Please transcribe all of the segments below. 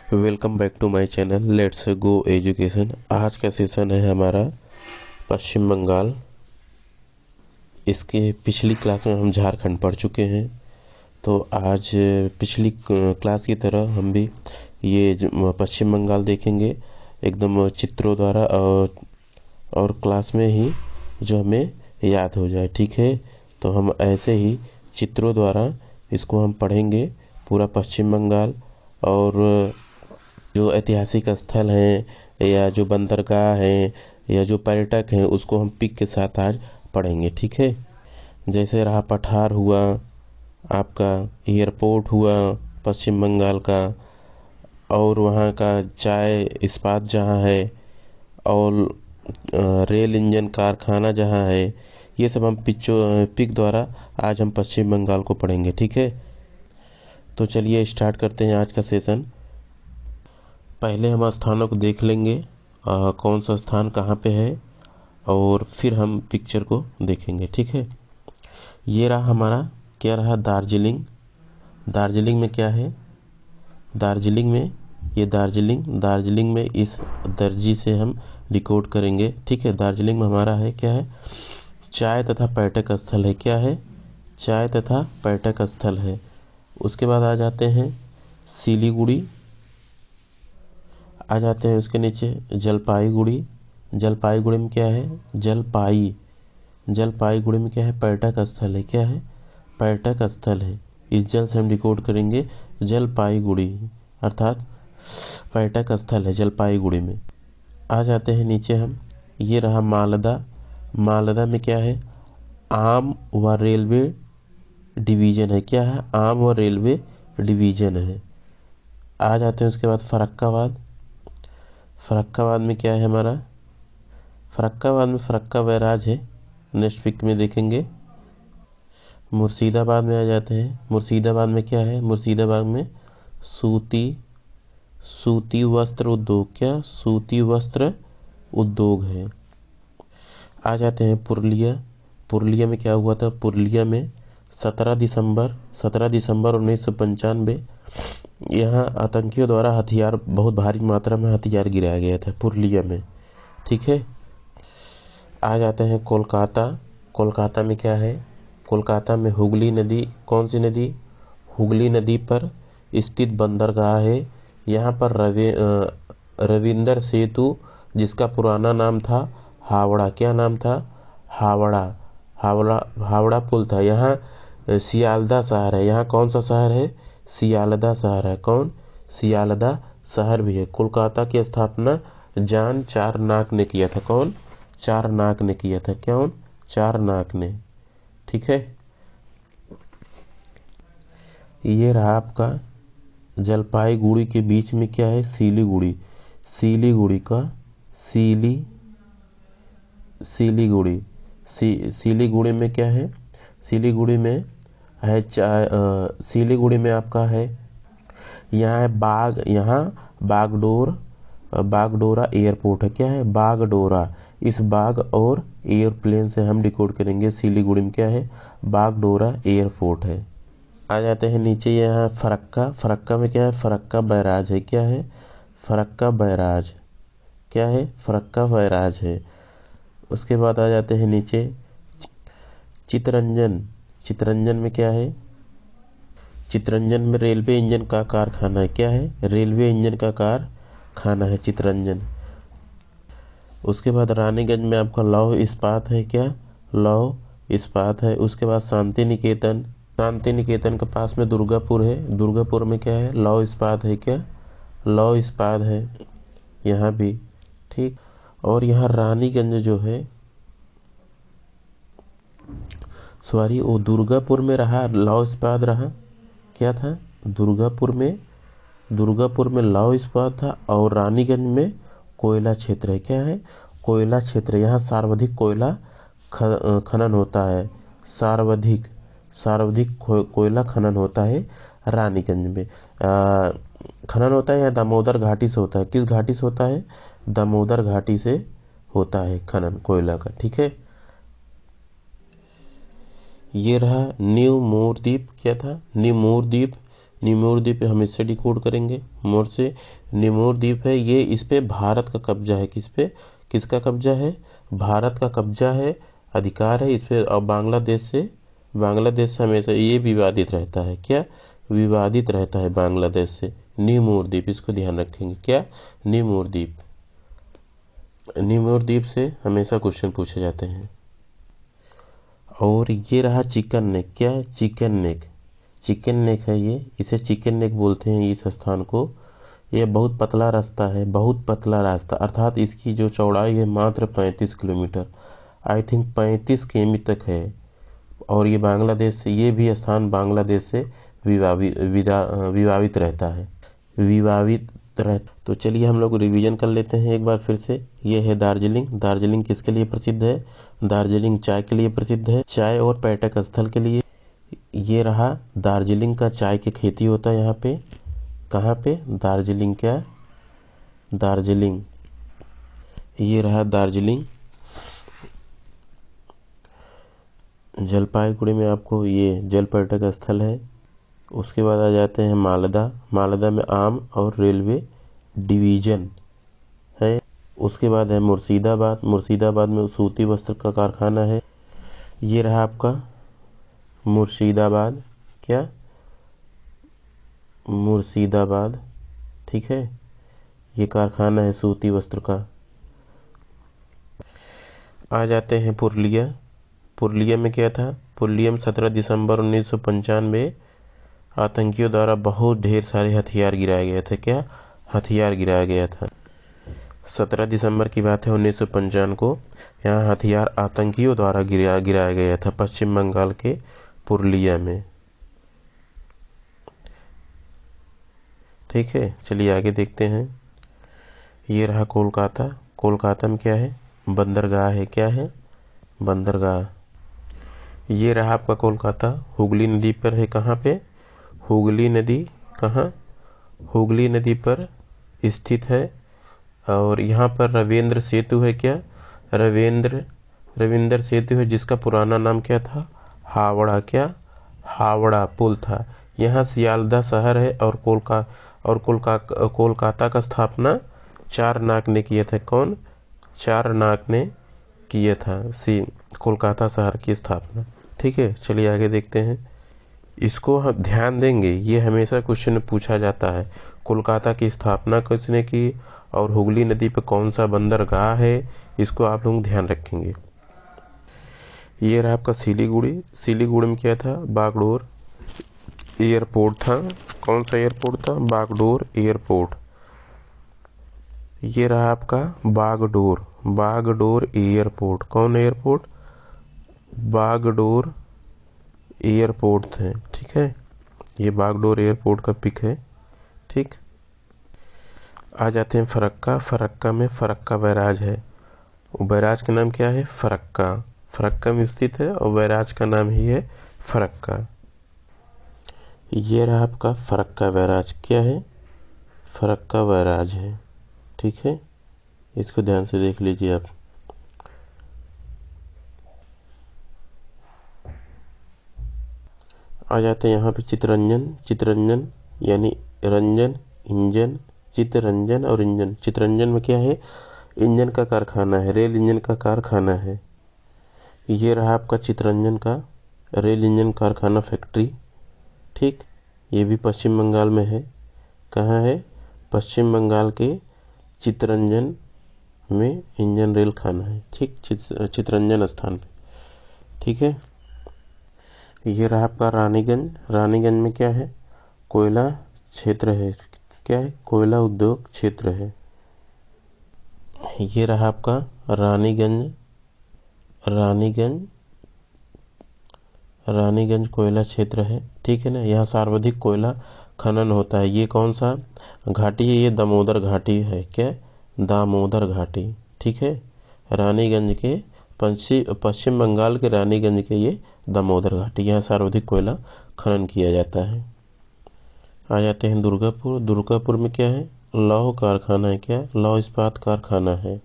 Welcome back to my channel let's go education. आज का session है हमारा पश्चिम बंगाल। इसके पिछली क्लास में हम झारखंड पढ़ चुके हैं, तो आज पिछली क्लास की तरह हम भी ये पश्चिम बंगाल देखेंगे एकदम चित्रों द्वारा और क्लास में ही जो हमें याद हो जाए। ठीक है, तो हम ऐसे ही चित्रों द्वारा इसको हम पढ़ेंगे पूरा पश्चिम बंगाल। और जो ऐतिहासिक स्थल हैं या जो बंदरगाह हैं या जो पर्यटक हैं उसको हम पिक के साथ आज पढ़ेंगे। ठीक है, जैसे रहा पठार हुआ, आपका एयरपोर्ट हुआ पश्चिम बंगाल का, और वहाँ का चाय इस्पात जहाँ है, और रेल इंजन कारखाना जहाँ है, ये सब हम पिक द्वारा आज हम पश्चिम बंगाल को पढ़ेंगे। ठीक है, तो चलिए स्टार्ट करते हैं आज का सेशन। पहले हम स्थानों को देख लेंगे, कौन सा स्थान कहाँ पे है, और फिर हम पिक्चर को देखेंगे। ठीक है, ये रहा हमारा, क्या रहा, दार्जिलिंग। दार्जिलिंग में क्या है, दार्जिलिंग में ये दार्जिलिंग में इस दर्जी से हम डिकोड करेंगे। ठीक है, दार्जिलिंग में हमारा है, क्या है, चाय तथा पर्यटक स्थल है। क्या है, चाय तथा पर्यटक स्थल है। उसके बाद आ जाते हैं सिलीगुड़ी, आ जाते हैं उसके नीचे जलपाईगुड़ी। जलपाईगुड़ी में क्या है, जलपाईगुड़ी में क्या है, पर्यटक स्थल है। क्या है, पर्यटक स्थल है। इस जल से हम डिकोड करेंगे जलपाईगुड़ी, अर्थात पर्यटक स्थल है जलपाईगुड़ी में। आ जाते हैं नीचे हम, ये रहा मालदा। मालदा में क्या है, आम व रेलवे डिवीजन है। क्या है, आम व रेलवे डिवीजन है। आ जाते हैं उसके बाद फरक्कावाद। फरक्कावाद में क्या है हमारा, फरक्कावाद में फरक्का बैराज है, नेक्स्ट पिक में देखेंगे। मुर्शिदाबाद में आ जाते हैं, मुर्शिदाबाद में क्या है, मुर्शिदाबाद में सूती वस्त्र उद्योग, क्या सूती वस्त्र उद्योग है। आ जाते हैं पुरुलिया। पुरुलिया में क्या हुआ था, पुरुलिया में 17 दिसंबर 1995 यहाँ आतंकियों द्वारा हथियार, बहुत भारी मात्रा में हथियार गिराया गया था पुरुलिया में। ठीक है, आ जाते हैं कोलकाता। कोलकाता में क्या है, कोलकाता में हुगली नदी, कौन सी नदी, हुगली नदी पर स्थित बंदरगाह है। यहाँ पर रविंदर सेतु, जिसका पुराना नाम था हावड़ा, क्या नाम था, हावड़ा, हावड़ा पुल था। यहाँ सियालदा शहर है, यहाँ कौन सा शहर है, सियालदा शहर है। कौन, सियालदा शहर भी है। कोलकाता की स्थापना जॉन चारनाक ने किया था। कौन, चारनाक ने किया था। कौन, चारनाक ने। ठीक है, ये रहा आपका जलपाईगुड़ी के बीच में क्या है, सिलीगुड़ी। सिलीगुड़ी का सिलीगुड़ी सिलीगुड़ी में क्या है, सिलीगुड़ी में है सिलीगुड़ी में आपका है, यहाँ है बागडोरा एयरपोर्ट है। क्या है, बागडोरा। इस बाग और एयरप्लेन से हम डिकोड करेंगे सिलीगुड़ी में क्या है, बागडोरा एयरपोर्ट है। आ जाते हैं नीचे, यहाँ फरक्का। फरक्का में क्या है, फरक्का बैराज है। क्या है, फरक्का बैराज, क्या है, फरक्का बैराज है। उसके बाद आ जाते हैं नीचे चितरंजन। चितरंजन में क्या है, चितरंजन में रेलवे इंजन का कारखाना है। क्या है, रेलवे इंजन का कारखाना है चितरंजन। उसके बाद रानीगंज में आपका लौह इस्पात है। क्या, लौह इस्पात है। उसके बाद शांति निकेतन। शांति निकेतन के पास में दुर्गापुर है। दुर्गापुर में क्या है, लौह इस्पात है। क्या, लौह इस्पात है यहाँ भी। ठीक, और यहाँ रानीगंज जो है, सॉरी, वो दुर्गापुर में रहा, लौह इस्पात रहा। क्या था, दुर्गापुर में लौह इस्पात था, और रानीगंज में कोयला क्षेत्र है। क्या है, कोयला क्षेत्र। यहाँ सर्वाधिक कोयला खनन होता है। सर्वाधिक कोयला खनन होता है रानीगंज में। खनन होता है यहाँ दामोदर घाटी से होता है। किस घाटी से होता है, दामोदर घाटी से होता है खनन कोयला का। ठीक है, ये रहा न्यू मोर द्वीप। क्या था, न्यू मोर द्वीप, निमोर द्वीप हम इससे डिकोड करेंगे मोर से। निमोर द्वीप है ये, इस पे भारत का कब्जा है। किस पे, किसका कब्जा है? भारत का कब्जा है, अधिकार है इस पे। और बांग्लादेश से हमेशा ये विवादित रहता है। क्या विवादित रहता है बांग्लादेश से? निमोर द्वीप, इसको ध्यान रखेंगे। क्या? निमोर द्वीप। निमोर द्वीप से हमेशा क्वेश्चन पूछे जाते हैं। और ये रहा चिकन नेक। क्या? Chicken neck. चिकन नेक है ये, इसे चिकन नेक बोलते हैं इस स्थान को। ये बहुत पतला रास्ता है, बहुत पतला रास्ता, अर्थात इसकी जो चौड़ाई है मात्र 35 किलोमीटर, आई थिंक 35 किमी तक है। और ये बांग्लादेश से, ये भी स्थान बांग्लादेश से विवादित रहता है, विवादित रहता। तो चलिए हम लोग रिवीजन कर लेते हैं एक बार फिर से। ये है दार्जिलिंग। दार्जिलिंग किसके लिए प्रसिद्ध है? दार्जिलिंग चाय के लिए प्रसिद्ध है, चाय और पर्यटक स्थल के लिए। ये रहा दार्जिलिंग का चाय की खेती होता है यहाँ पे। कहाँ पे? दार्जिलिंग। क्या? दार्जिलिंग। ये रहा दार्जिलिंग। जलपाईगुड़ी में आपको ये जल पर्यटक स्थल है। उसके बाद आ जाते हैं मालदा। मालदा में आम और रेलवे डिवीजन है। उसके बाद है मुर्शिदाबाद। मुर्शिदाबाद में सूती वस्त्र का कारखाना है। ये रहा आपका मुर्शिदाबाद। क्या? मुर्शिदाबाद, ठीक है। ये कारखाना है सूती वस्त्र का। आ जाते हैं पुरुलिया। पुरुलिया में क्या था? पुरुलिया में 17 दिसंबर 1995 आतंकियों द्वारा बहुत ढेर सारे हथियार गिराए गए थे। क्या? हथियार गिराया गया था। 17 दिसंबर की बात है 1995 को यहाँ हथियार आतंकियों द्वारा गिराया गया था पश्चिम बंगाल के पुरुलिया में। ठीक है, चलिए आगे देखते हैं। ये रहा कोलकाता। कोलकाता में क्या है? बंदरगाह है। क्या है? बंदरगाह। ये रहा आपका कोलकाता। हुगली नदी पर है। कहाँ पे? हुगली नदी। कहाँ? हुगली नदी पर स्थित है। और यहाँ पर रविंद्र सेतु है। क्या? रविंद्र सेतु है, जिसका पुराना नाम क्या था? हावड़ा। क्या? हावड़ा पुल था। यहाँ सियालदह शहर है। और कोलकाता का स्थापना चारनाक ने किया था। कौन? चारनाक ने किया था कोलकाता शहर की स्थापना। ठीक है, चलिए आगे देखते हैं। इसको हम ध्यान देंगे, ये हमेशा क्वेश्चन में पूछा जाता है। कोलकाता की स्थापना किसने की और हुगली नदी पर कौन सा बंदरगाह है, इसको आप लोग ध्यान रखेंगे। ये रहा आपका सिलीगुड़ी। सिलीगुड़ी में क्या था? बागडोर एयरपोर्ट था। कौन सा एयरपोर्ट था? बागडोर एयरपोर्ट। ये रहा आपका बागडोर एयरपोर्ट। कौन एयरपोर्ट? बागडोर एयरपोर्ट है। ठीक है, ये बागडोर एयरपोर्ट का पिक है। ठीक, आ जाते हैं फरक्का। फरक्का में फरक्का बैराज है। बैराज का नाम क्या है? फरक्का। फरक्का में स्थित है और बैराज का नाम ही है फरक्का। ये रहा आपका फरक्का बैराज। क्या है? फरक्का बैराज है। ठीक है, इसको ध्यान से देख लीजिए आप। आ जाते हैं यहाँ पे चितरंजन। चितरंजन यानी रंजन, इंजन, चितरंजन और इंजन। चितरंजन में क्या है? इंजन का कारखाना है, रेल इंजन का कारखाना है। ये रहा आपका चितरंजन का रेल इंजन कारखाना फैक्ट्री। ठीक, ये भी पश्चिम बंगाल में है। कहाँ है? पश्चिम बंगाल के चितरंजन में इंजन रेल खाना है। ठीक, चितरंजन स्थान पे। ठीक है, ये रहा आपका रानीगंज। रानीगंज में क्या है? कोयला क्षेत्र है। क्या है? कोयला उद्योग क्षेत्र है। ये रहा आपका रानीगंज। रानीगंज कोयला क्षेत्र है। ठीक है ना, यहाँ सर्वाधिक कोयला खनन होता है। ये कौन सा घाटी है? ये दामोदर घाटी है। क्या? दामोदर घाटी। ठीक है, रानीगंज के पश्चिम बंगाल के रानीगंज के ये दामोदर घाटी, यहाँ सर्वाधिक कोयला खनन किया जाता है। आ जाते हैं दुर्गापुर। दुर्गापुर में क्या है? लौह कारखाना है। क्या? लौह इस्पात कारखाना है।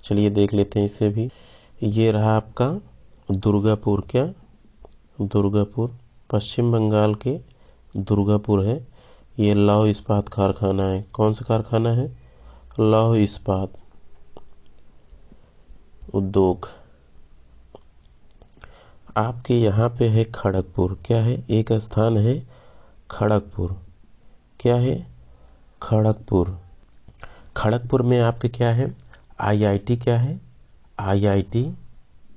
चलिए देख लेते हैं इसे भी। ये रहा आपका दुर्गापुर। क्या? दुर्गापुर पश्चिम बंगाल के दुर्गापुर है। ये लौह इस्पात कारखाना है। कौन सा कारखाना है? लौह इस्पात उद्योग। आपके यहाँ पे है खड़गपुर। क्या है? एक स्थान है खड़गपुर। क्या है? खड़गपुर। खड़गपुर में आपके क्या है? आईआईटी। क्या है? आईआईटी।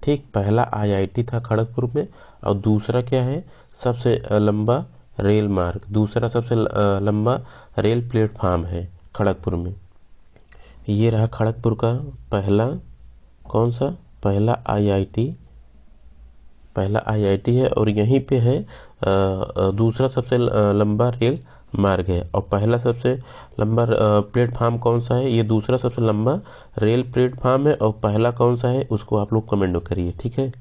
ठीक, पहला आईआईटी था खड़गपुर में, और दूसरा क्या है? सबसे लंबा रेल मार्ग, दूसरा सबसे लंबा रेल प्लेटफार्म है खड़गपुर में। ये रहा खड़गपुर का पहला, कौन सा? पहला आईआईटी। पहला आईआईटी है, और यहीं पे है दूसरा सबसे लंबा रेल मार्ग है। और पहला सबसे लंबा प्लेटफार्म कौन सा है? ये दूसरा सबसे लंबा रेल प्लेटफार्म है, और पहला कौन सा है उसको आप लोग कमेंट करिए। ठीक है।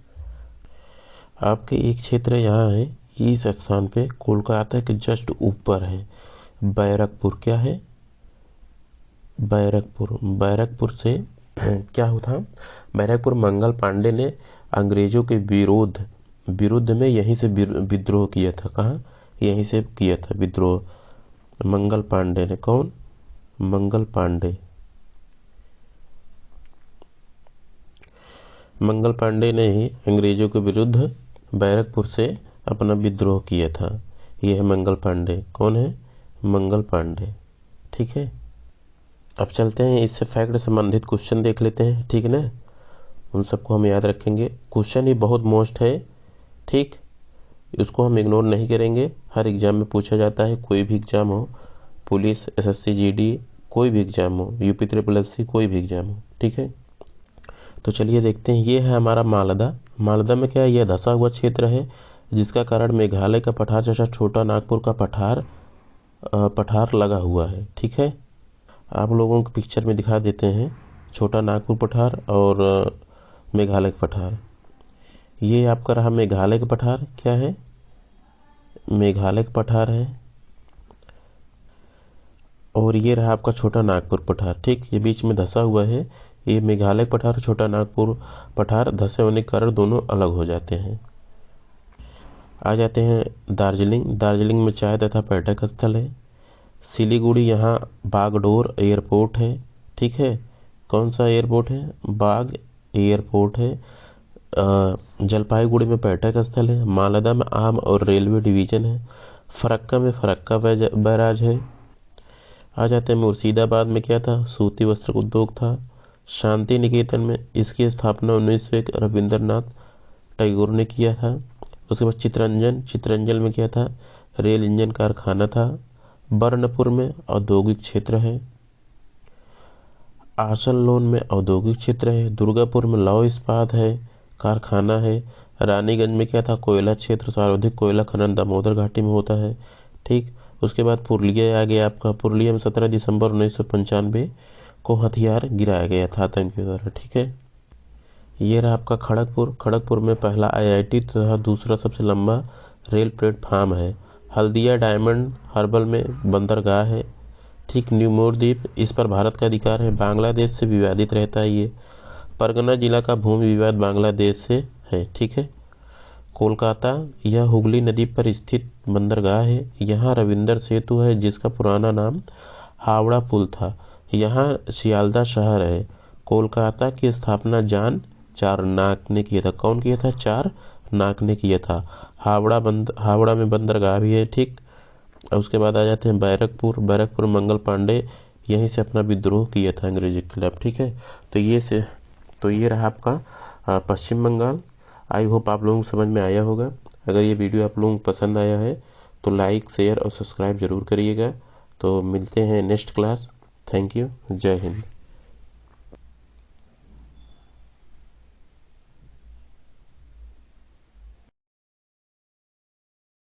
आपके एक क्षेत्र यहाँ है, इस स्थान पे कोलकाता के जस्ट ऊपर है बैरकपुर। क्या है? बैरकपुर। बैरकपुर से क्या होता? बैरकपुर मंगल पांडे ने अंग्रेजों के विरुद्ध में यहीं से विद्रोह किया था। कहाँ? यहीं से किया था विद्रोह मंगल पांडे ने। कौन? मंगल पांडे। मंगल पांडे ने ही अंग्रेजों के विरुद्ध बैरकपुर से अपना विद्रोह किया था। यह है मंगल पांडे। कौन है? मंगल पांडे। ठीक है। अब चलते हैं, इससे फैक्ट संबंधित क्वेश्चन देख लेते हैं। ठीक है ना? उन सबको हम याद रखेंगे। क्वेश्चन ही बहुत मोस्ट है। ठीक, इसको हम इग्नोर नहीं करेंगे। हर एग्जाम में पूछा जाता है, कोई भी एग्जाम हो, पुलिस, एसएससी, जीडी, कोई भी एग्जाम हो, यूपी ट्रिपल एससी, कोई भी एग्जाम हो। ठीक है, तो चलिए देखते हैं। ये है हमारा मालदा। मालदा में क्या है? यह धंसा हुआ क्षेत्र है, जिसका कारण मेघालय का पठार जैसा छोटा नागपुर का पठार लगा हुआ है। ठीक है, आप लोगों को पिक्चर में दिखा देते हैं छोटा नागपुर पठार और मेघालय का पठार। ये आपका रहा मेघालय का पठार। क्या है? मेघालय का पठार है। और ये रहा आपका छोटा नागपुर पठार। ठीक, ये बीच में धंसा हुआ है। ये मेघालय पठार, छोटा नागपुर पठार धंसे होने के कारण दोनों अलग हो जाते हैं। आ जाते हैं दार्जिलिंग। दार्जिलिंग में चाय तथा पर्यटक स्थल है। सिलीगुड़ी, यहाँ बागडोर एयरपोर्ट है। ठीक है, कौन सा एयरपोर्ट है? बाग एयरपोर्ट है। जलपाईगुड़ी में पर्यटक स्थल है। मालदा में आम और रेलवे डिवीजन है। फरक्का में फरक्का बैराज है। आ जाते हैं मुर्शिदाबाद में क्या था? सूती वस्त्र उद्योग था। शांति निकेतन में इसकी स्थापना 1901 रविंद्रनाथ टैगोर ने किया था। उसके बाद चित्रंजन में क्या था? रेल इंजन कारखाना था। बर्नपुर में औद्योगिक क्षेत्र है। आसनलोन में औद्योगिक क्षेत्र है। दुर्गापुर में लौह इस्पात है, कारखाना है। रानीगंज में क्या था? कोयला क्षेत्र, सर्वाधिक कोयला खनन दामोदर घाटी में होता है। ठीक, उसके बाद पुरुलिया आ गया आपका। पुरुलिया में 17 दिसंबर 1995 को हथियार गिराया गया था आतंकियों द्वारा। ठीक है, ये रहा आपका खड़गपुर। खड़गपुर में पहला आईआईटी तथा दूसरा सबसे लंबा रेल प्लेटफार्म है। हल्दिया डायमंड हार्बर में बंदरगाह है। ठीक, न्यूमोर द्वीप, इस पर भारत का अधिकार है। बांग्लादेश से विवादित रहता है ये। परगना जिला का भूमि विवाद बांग्लादेश से है। ठीक है, कोलकाता, यह हुगली नदी पर स्थित बंदरगाह है। यहाँ रविंदर सेतु है, जिसका पुराना नाम हावड़ा पुल था। यहाँ सियालदा शहर है। कोलकाता की स्थापना जॉन चारनाक ने किया था। कौन किया था? चारनाक ने किया था। हावड़ा में बंदरगाह भी है। ठीक, और उसके बाद आ जाते हैं बैरकपुर। बैरकपुर मंगल पांडे यहीं से अपना विद्रोह किया था अंग्रेजी के खिलाफ। ठीक है, तो ये रहा आपका पश्चिम बंगाल। आई होप आप लोगों को समझ में आया होगा। अगर ये वीडियो आप लोगों को पसंद आया है तो लाइक, शेयर और सब्सक्राइब जरूर करिएगा। तो मिलते हैं नेक्स्ट क्लास। Thank you. जय हिंद।